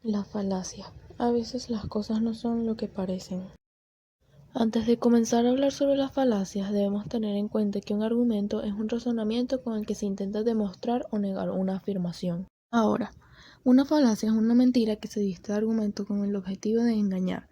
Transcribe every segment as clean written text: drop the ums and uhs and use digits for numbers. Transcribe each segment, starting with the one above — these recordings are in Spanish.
La falacia. A veces las cosas no son lo que parecen. Antes de comenzar a hablar sobre las falacias, debemos tener en cuenta que un argumento es un razonamiento con el que se intenta demostrar o negar una afirmación. Ahora, una falacia es una mentira que se viste de argumento con el objetivo de engañar,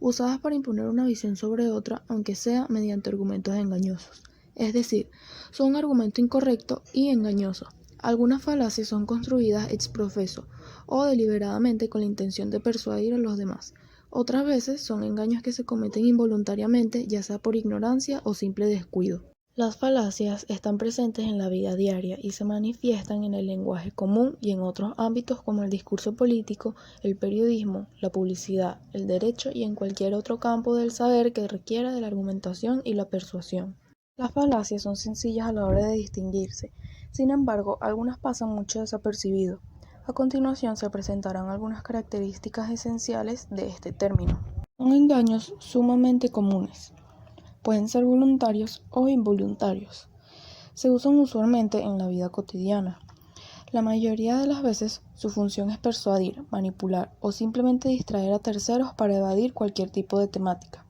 usadas para imponer una visión sobre otra, aunque sea mediante argumentos engañosos. Es decir, son un argumento incorrecto y engañoso. Algunas falacias son construidas ex profeso o deliberadamente con la intención de persuadir a los demás. Otras veces son engaños que se cometen involuntariamente, ya sea por ignorancia o simple descuido. Las falacias están presentes en la vida diaria y se manifiestan en el lenguaje común y en otros ámbitos como el discurso político, el periodismo, la publicidad, el derecho y en cualquier otro campo del saber que requiera de la argumentación y la persuasión. Las falacias son sencillas a la hora de distinguirse, sin embargo, algunas pasan mucho desapercibido. A continuación se presentarán algunas características esenciales de este término. Son engaños sumamente comunes. Pueden ser voluntarios o involuntarios. Se usan usualmente en la vida cotidiana. La mayoría de las veces su función es persuadir, manipular o simplemente distraer a terceros para evadir cualquier tipo de temática.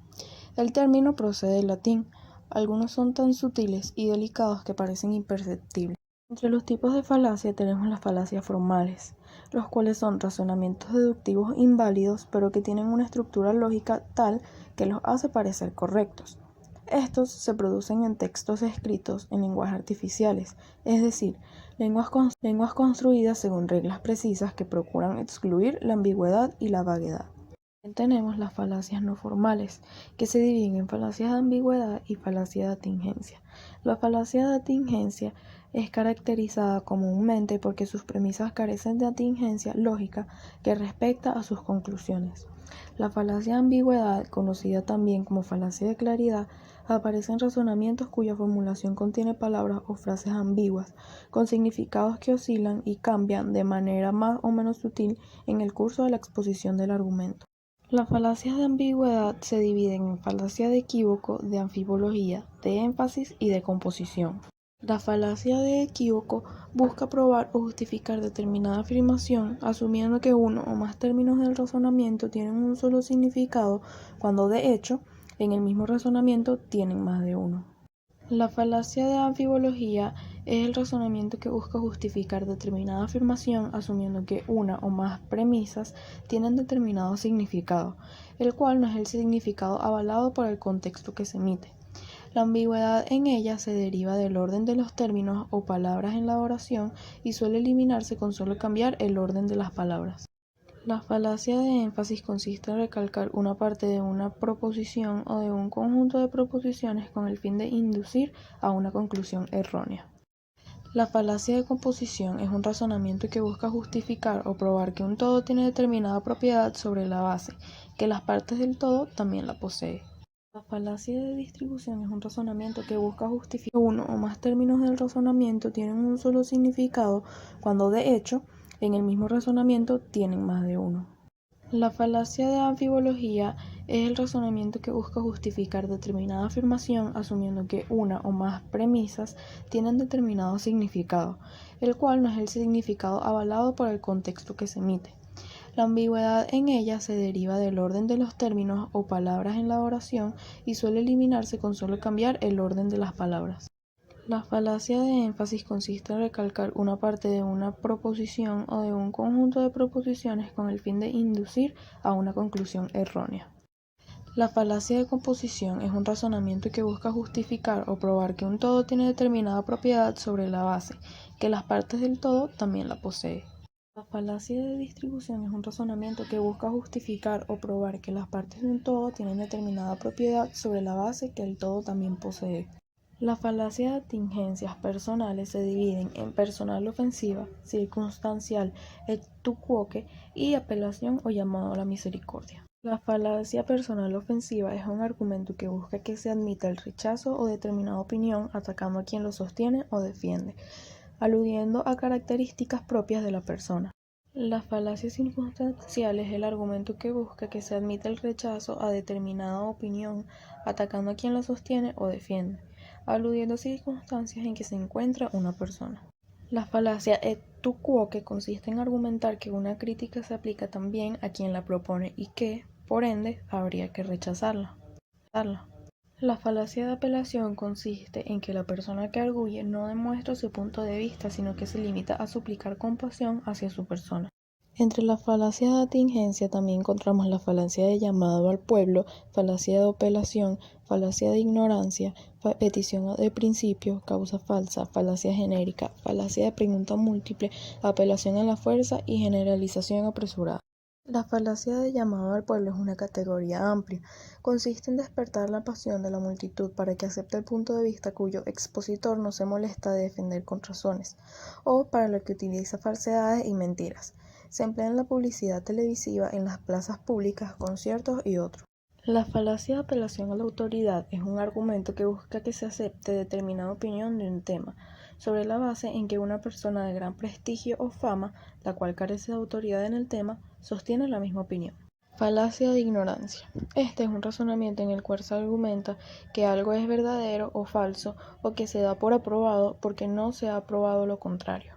El término procede del latín. Algunos son tan sutiles y delicados que parecen imperceptibles. Entre los tipos de falacia tenemos las falacias formales, los cuales son razonamientos deductivos inválidos pero que tienen una estructura lógica tal que los hace parecer correctos. Estos se producen en textos escritos en lenguajes artificiales, es decir, lenguas construidas según reglas precisas que procuran excluir la ambigüedad y la vaguedad. También tenemos las falacias no formales, que se dividen en falacias de ambigüedad y falacia de atingencia. La falacia de atingencia es caracterizada comúnmente porque sus premisas carecen de atingencia lógica que respecta a sus conclusiones. La falacia de ambigüedad, conocida también como falacia de claridad, aparece en razonamientos cuya formulación contiene palabras o frases ambiguas, con significados que oscilan y cambian de manera más o menos sutil en el curso de la exposición del argumento. Las falacias de ambigüedad se dividen en falacia de equívoco, de anfibología, de énfasis y de composición. La falacia de equívoco busca probar o justificar determinada afirmación asumiendo que uno o más términos del razonamiento tienen un solo significado cuando de hecho, en el mismo razonamiento tienen más de uno. La falacia de anfibología es el razonamiento que busca justificar determinada afirmación asumiendo que una o más premisas tienen determinado significado, el cual no es el significado avalado por el contexto que se emite. La ambigüedad en ella se deriva del orden de los términos o palabras en la oración y suele eliminarse con solo cambiar el orden de las palabras. La falacia de énfasis consiste en recalcar una parte de una proposición o de un conjunto de proposiciones con el fin de inducir a una conclusión errónea. La falacia de composición es un razonamiento que busca justificar o probar que un todo tiene determinada propiedad sobre la base, que las partes del todo también la poseen. La falacia de distribución es un razonamiento que busca justificar que uno o más términos del razonamiento tienen un solo significado cuando de hecho, en el mismo razonamiento tienen más de uno. La falacia de anfibología es el razonamiento que busca justificar determinada afirmación asumiendo que una o más premisas tienen determinado significado, el cual no es el significado avalado por el contexto que se emite. La ambigüedad en ella se deriva del orden de los términos o palabras en la oración y suele eliminarse con solo cambiar el orden de las palabras. La falacia de énfasis consiste en recalcar una parte de una proposición o de un conjunto de proposiciones con el fin de inducir a una conclusión errónea. La falacia de composición es un razonamiento que busca justificar o probar que un todo tiene determinada propiedad sobre la base, que las partes del todo también la poseen. La falacia de distribución es un razonamiento que busca justificar o probar que las partes de un todo tienen determinada propiedad sobre la base que el todo también posee. La falacia de atingencias personales se dividen en personal ofensiva, circunstancial, equivoque y apelación o llamado a la misericordia. La falacia personal ofensiva es un argumento que busca que se admita el rechazo o determinada opinión atacando a quien lo sostiene o defiende, aludiendo a características propias de la persona. La falacia circunstancial es el argumento que busca que se admita el rechazo a determinada opinión atacando a quien la sostiene o defiende, aludiendo a circunstancias en que se encuentra una persona. La falacia tu quo, que consiste en argumentar que una crítica se aplica también a quien la propone y que, por ende, habría que rechazarla. La falacia de apelación consiste en que la persona que arguye no demuestra su punto de vista, sino que se limita a suplicar compasión hacia su persona. Entre las falacias de atingencia también encontramos la falacia de llamado al pueblo, falacia de apelación, falacia de ignorancia, petición de principio, causa falsa, falacia genérica, falacia de pregunta múltiple, apelación a la fuerza y generalización apresurada. La falacia de llamado al pueblo es una categoría amplia. Consiste en despertar la pasión de la multitud para que acepte el punto de vista cuyo expositor no se molesta de defender con razones, o para lo que utiliza falsedades y mentiras. Se emplea en la publicidad televisiva, en las plazas públicas, conciertos y otros. La falacia de apelación a la autoridad es un argumento que busca que se acepte determinada opinión de un tema, sobre la base en que una persona de gran prestigio o fama, la cual carece de autoridad en el tema, sostiene la misma opinión. Falacia de ignorancia. Este es un razonamiento en el cual se argumenta que algo es verdadero o falso, o que se da por aprobado porque no se ha probado lo contrario.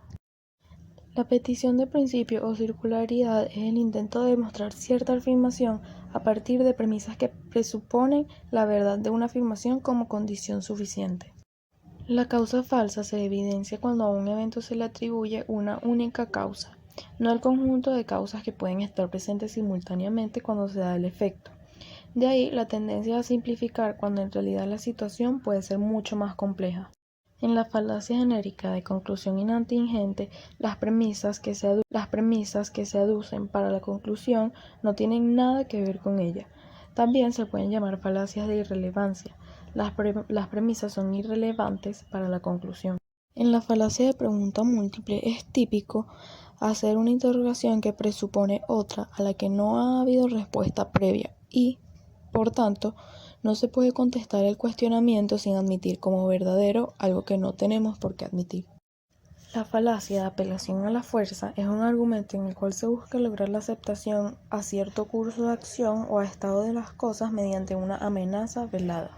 La petición de principio o circularidad es el intento de demostrar cierta afirmación a partir de premisas que presuponen la verdad de una afirmación como condición suficiente. La causa falsa se evidencia cuando a un evento se le atribuye una única causa, no el conjunto de causas que pueden estar presentes simultáneamente cuando se da el efecto. De ahí la tendencia a simplificar cuando en realidad la situación puede ser mucho más compleja. En la falacia genérica de conclusión inatingente, las premisas que se aducen para la conclusión no tienen nada que ver con ella. También se pueden llamar falacias de irrelevancia. Las premisas son irrelevantes para la conclusión. En la falacia de pregunta múltiple es típico hacer una interrogación que presupone otra a la que no ha habido respuesta previa y, por tanto, no se puede contestar el cuestionamiento sin admitir como verdadero algo que no tenemos por qué admitir. La falacia de apelación a la fuerza es un argumento en el cual se busca lograr la aceptación a cierto curso de acción o a estado de las cosas mediante una amenaza velada.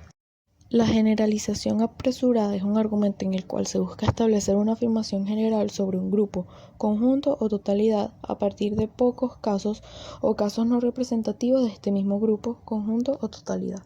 La generalización apresurada es un argumento en el cual se busca establecer una afirmación general sobre un grupo, conjunto o totalidad a partir de pocos casos o casos no representativos de este mismo grupo, conjunto o totalidad.